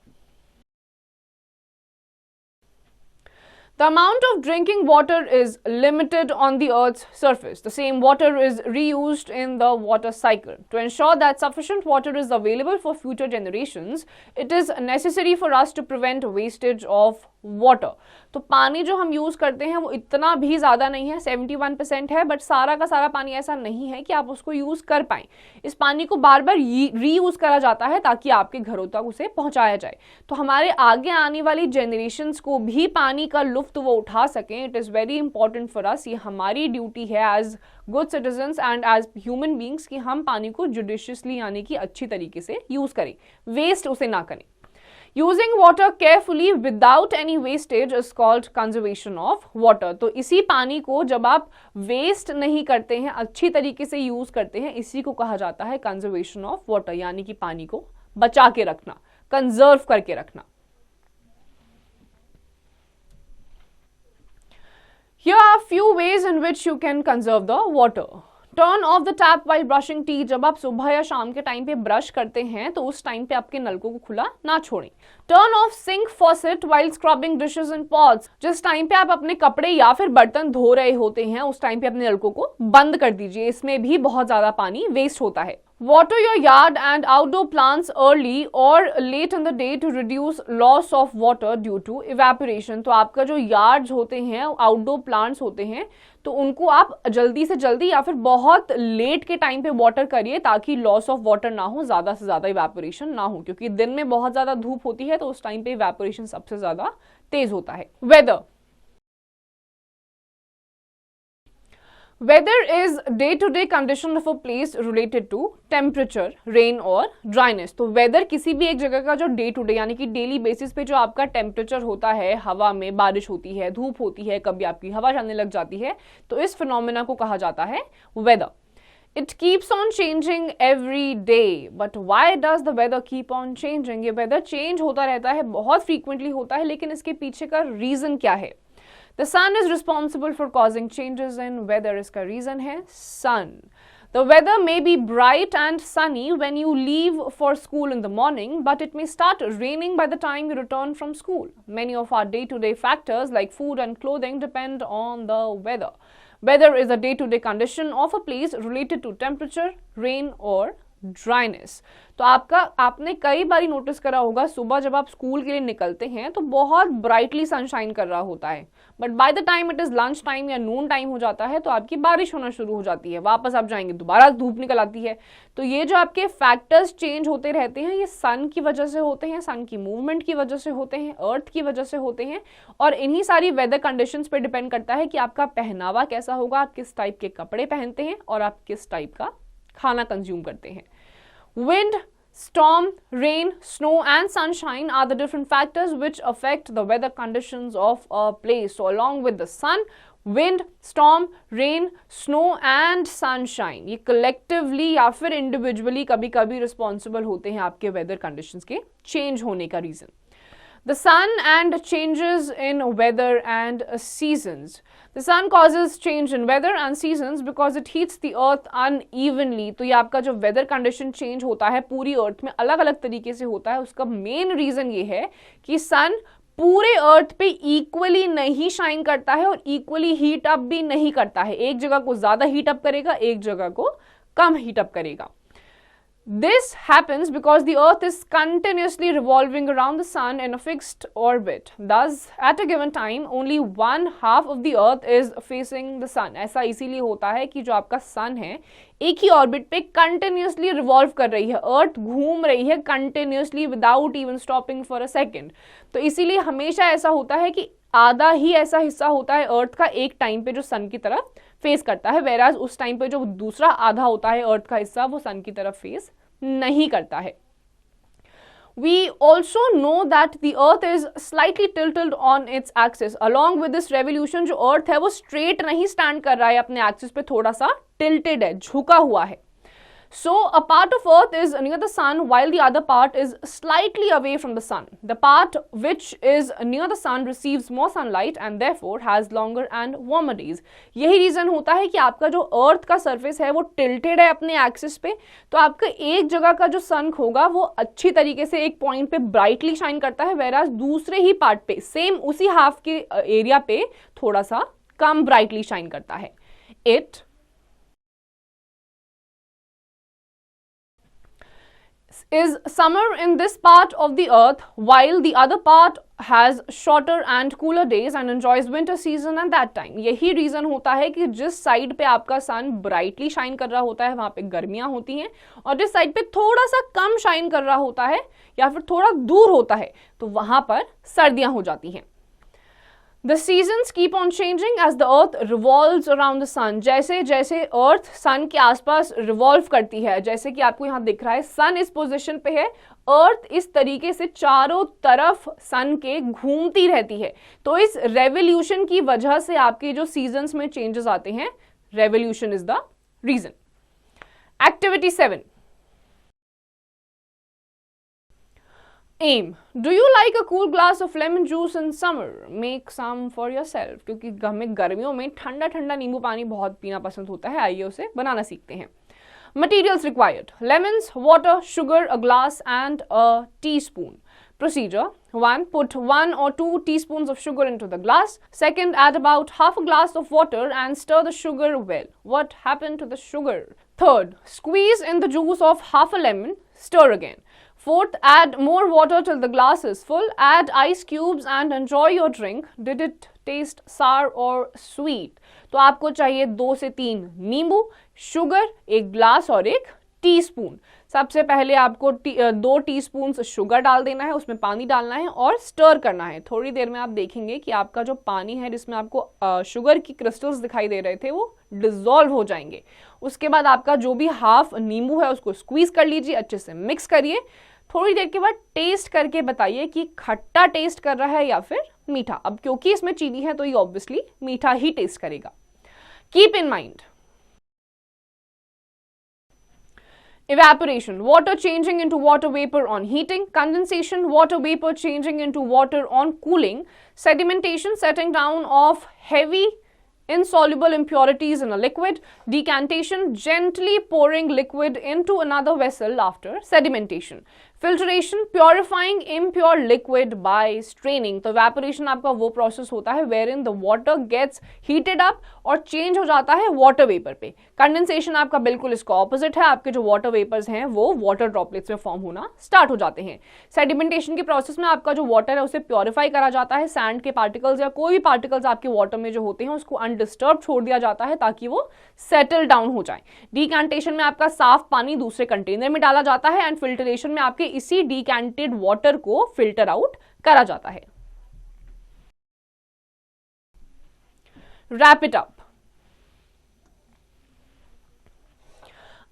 The amount of drinking water is limited on the Earth's surface. The same water is reused in the water cycle. To ensure that sufficient water is available for future generations, it is necessary for us to prevent wastage of water. तो पानी जो हम use करते हैं वो इतना भी ज्यादा नहीं है, 71% है, बट सारा का सारा पानी ऐसा नहीं है कि आप उसको यूज कर पाए। इस पानी को बार बार रीयूज करा जाता है ताकि आपके घरों तक उसे पहुंचाया जाए। तो हमारे आगे आने वाली जनरेशन्स को भी पानी का लुफ्त वो उठा सकें, it is very important for us. ये हमारी ड्यूटी है as good citizens and as human beings कि हम पानी को जुडिशियसली यानी कि अच्छी तरीके से यूज करें, वेस्ट उसे ना करें। Using water carefully without any wastage is called conservation of water। तो इसी पानी को जब आप वेस्ट नहीं करते हैं, अच्छी तरीके से यूज करते हैं, इसी को कहा जाता है कंजर्वेशन ऑफ वाटर, यानी कि पानी को बचा के रखना, कंजर्व करके रखना। Here are few ways in which you can conserve the water। Turn off the tap while brushing teeth. जब आप सुबह या शाम के टाइम पे ब्रश करते हैं तो उस टाइम पे आपके नलकों को खुला ना छोड़ें। Turn off sink faucet while scrubbing dishes and pots. जिस टाइम पे आप अपने कपड़े या फिर बर्तन धो रहे होते हैं उस टाइम पे अपने नलकों को बंद कर दीजिए, इसमें भी बहुत ज्यादा पानी वेस्ट होता है। Water your yard and outdoor plants early or late in the day to reduce loss of water due to evaporation। तो आपका जो यार्ड्स होते हैं, आउटडोर प्लांट्स होते हैं, तो उनको आप जल्दी से जल्दी या फिर बहुत लेट के टाइम पे वाटर करिए ताकि लॉस ऑफ वाटर ना हो, ज्यादा से ज्यादा इवेपोरेशन ना हो, क्योंकि दिन में बहुत ज्यादा धूप होती है तो उस टाइम पे इवेपोरेशन सबसे ज्यादा तेज होता है। Weather is day-to-day condition of a place related to temperature, rain और dryness। तो वेदर किसी भी एक जगह का जो डे टू डे यानी कि डेली बेसिस पे जो आपका टेम्परेचर होता है, हवा में बारिश होती है, धूप होती है, कभी आपकी हवा चलने लग जाती है, तो इस फिनोमेना को कहा जाता है weather. It keeps on changing every day, but why does the weather keep on changing? ये वेदर चेंज होता रहता है, बहुत फ्रीक्वेंटली होता है, लेकिन इसके पीछे का रीजन क्या है? The sun is responsible for causing changes in weather। इसका रीजन है sun। The weather may be bright and sunny when you leave for school in the morning, but it may start raining by the time you return from school। Many of our day-to-day factors like food and clothing depend on the weather। Weather is a day-to-day condition of a place related to temperature, rain or dryness. तो आपने कई बार notice करा होगा, सुबह जब आप school के लिए निकलते हैं तो बहुत ब्राइटली सनशाइन कर रहा होता है, but by the time it is lunch time या नून टाइम हो जाता है तो आपकी बारिश होना शुरू हो जाती है, वापस आप जाएंगे दोबारा धूप निकल आती है। तो ये जो आपके फैक्टर्स चेंज होते रहते हैं, ये सन की वजह से होते हैं, सन की मूवमेंट की वजह से होते हैं, अर्थ की वजह से होते हैं, और इन्हीं सारी वेदर कंडीशंस पे डिपेंड करता है कि आपका पहनावा कैसा होगा, आप किस टाइप के कपड़े पहनते हैं और आप किस टाइप का खाना कंज्यूम करते हैं। Wind, storm, rain, snow and sunshine are the different factors which affect the weather conditions of a place। So along with the sun, wind, storm, rain, snow and sunshine, ये collectively या फिर individually कभी कभी responsible होते हैं आपके weather conditions के change होने का reason। The sun and changes in weather and seasons। The sun causes change in weather and seasons because it heats the earth unevenly। तो ये आपका जो weather condition change होता है पूरी earth में अलग अलग तरीके से होता है, उसका main reason ये है कि sun पूरे अर्थ पे इक्वली नहीं शाइन करता है और इक्वली हीट अप भी नहीं करता है। एक जगह को ज्यादा हीट अप करेगा, एक जगह को कम हीट अप करेगा। This happens because the earth is continuously revolving around the sun in a fixed orbit। Thus, at a given time, only one half of the earth is facing the sun। ऐसा इसीलिए होता है कि जो आपका sun है एक ही orbit पे कंटिन्यूसली रिवॉल्व कर रही है, अर्थ घूम रही है continuously without even stopping for a second. तो इसीलिए हमेशा ऐसा होता है कि आधा ही ऐसा हिस्सा होता है अर्थ का एक टाइम पे जो सन की तरफ फेस करता है, वेराज उस टाइम पे जो दूसरा आधा होता है अर्थ का हिस्सा वो सन की तरफ फेस नहीं करता है। We also know that the earth is slightly tilted on its axis। Along with this revolution जो अर्थ है वो straight नहीं stand कर रहा है अपने एक्सिस पे, थोड़ा सा tilted है, झुका हुआ है। So a part of earth is near the sun while the other part is slightly away from the sun। The part which is near the sun receives more sunlight and therefore has longer and warmer days। यही reason होता है कि आपका जो अर्थ का surface है वो tilted है अपने एक्सिस पे, तो आपका एक जगह का जो सन होगा वो अच्छी तरीके से एक पॉइंट पे ब्राइटली शाइन करता है, वेराज दूसरे ही पार्ट पे सेम उसी हाफ के एरिया पे थोड़ा सा कम ब्राइटली शाइन करता है। is summer in this part of the earth while the other part has shorter and cooler days and enjoys winter season at that time. यही रीजन होता है कि जिस साइड पे आपका सन ब्राइटली शाइन कर रहा होता है वहां पे गर्मियां होती हैं, और जिस साइड पे थोड़ा सा कम शाइन कर रहा होता है या फिर थोड़ा दूर होता है तो वहां पर सर्दियां हो जाती हैं. The seasons keep on changing as the earth revolves around the sun. जैसे जैसे अर्थ सन के आसपास रिवॉल्व करती है, जैसे कि आपको यहाँ दिख रहा है सन इस पोजीशन पे है, अर्थ इस तरीके से चारों तरफ सन के घूमती रहती है. तो इस रेवोल्यूशन की वजह से आपके जो सीजन्स में चेंजेस आते हैं, revolution is the reason. Activity 7. Aim. Do you like a cool glass of lemon juice in summer? Make some for yourself. क्योंकि हमें गर्मियों में ठंडा ठंडा नींबू पानी बहुत पीना पसंद होता है. आइए उसे बनाना सीखते हैं. Materials required: lemons, water, sugar, a glass and a teaspoon. Procedure: 1. Put 1 or 2 teaspoons of sugar into the glass. 2. Add about half a glass of water and stir the sugar well. What happened to the sugar? 3. Squeeze in the juice of half a lemon. Stir again. 4. Add more water till the glass is full. Add ice cubes and enjoy your drink. Did it taste sour or sweet? तो आपको चाहिए 2 से 3 नींबू, sugar, एक glass और एक teaspoon. सबसे पहले आपको 2 टीस्पून शुगर डाल देना है, उसमें पानी डालना है और स्टर करना है. थोड़ी देर में आप देखेंगे कि आपका जो पानी है जिसमें आपको शुगर की क्रिस्टल्स दिखाई दे रहे थे वो डिसॉल्व हो जाएंगे. उसके बाद आपका जो भी हाफ नींबू है उसको स्क्वीज कर लीजिए, अच्छे से मिक्स करिए. थोड़ी देर के बाद टेस्ट करके बताइए कि खट्टा टेस्ट कर रहा है या फिर मीठा. अब क्योंकि इसमें चीनी है तो ये ऑब्वियसली मीठा ही टेस्ट करेगा. Keep in mind evaporation, water changing into water vapor on heating; condensation, water vapor changing into water on cooling; sedimentation, setting down of heavy insoluble impurities in a liquid; decantation, gently pouring liquid into another vessel after sedimentation; filtration, purifying impure liquid by straining. तो evaporation आपका वो process होता है wherein the water gets heated up और change हो जाता है water vapor पे. Condensation आपका बिल्कुल इसका opposite है, आपके जो water vapors हैं वो water droplets में form होना start हो जाते हैं. Sedimentation के process में आपका जो water है उसे purify करा जाता है, sand के particles या कोई भी particles आपके water में जो होते हैं उसको undisturbed छोड़ दिया जाता है ताकि वो settle down हो जाए. Decantation में आपका साफ पानी दूसरे कंटेनर में डाला जाता है एंड फिल्ट्रेशन में आपके इसी डिकैंटेड वाटर को फिल्टर आउट करा जाता है. Wrap it up.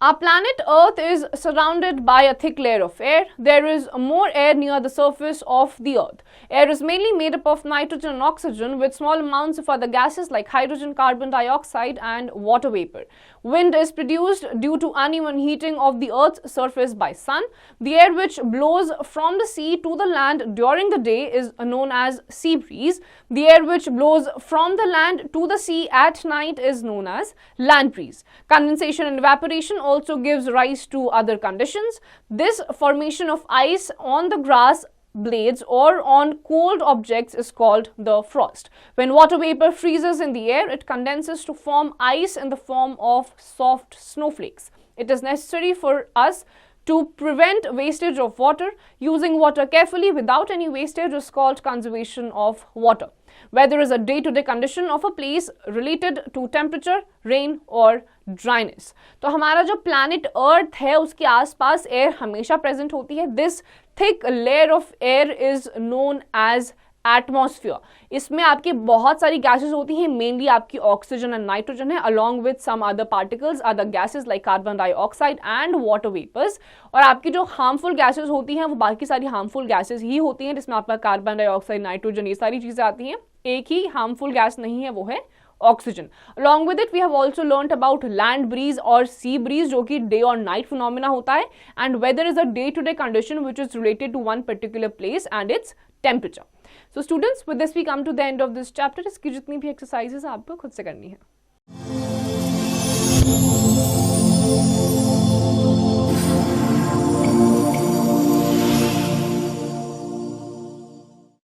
Our planet Earth is surrounded by a thick layer of air. There is more air near the surface of the Earth. Air is mainly made up of nitrogen and oxygen with small amounts of other gases like hydrogen, carbon dioxide and water vapor. Wind is produced due to uneven heating of the Earth's surface by sun. The air which blows from the sea to the land during the day is known as sea breeze. The air which blows from the land to the sea at night is known as land breeze. Condensation and evaporation also gives rise to other conditions. This formation of ice on the grass blades or on cold objects is called the frost. When water vapor freezes in the air, it condenses to form ice in the form of soft snowflakes. It is necessary for us to prevent wastage of water. Using water carefully without any wastage is called conservation of water. Weather is a day-to-day condition of a place related to temperature, rain or dryness. तो हमारा जो planet Earth है उसके आसपास air हमेशा present होती है. This thick layer of air is known as atmosphere. इसमें आपकी बहुत सारी gases होती हैं, mainly आपकी oxygen and nitrogen है, along with some other particles, other gases like carbon dioxide and water vapors. और आपकी जो harmful gases होती हैं वो बाकी सारी harmful gases ही होती हैं जिसमें आपका carbon dioxide, nitrogen ये सारी चीजें आती हैं. एक ही harmful gas नहीं है, वो है oxygen. Along with it, we have also learnt about land breeze or sea breeze, जो कि day or night phenomena होता है, and weather is a day-to-day condition which is related to one particular place and its temperature. So students, with this we come to the end of this chapter. इसकी जितनी भी exercises आपको खुद से करनी है.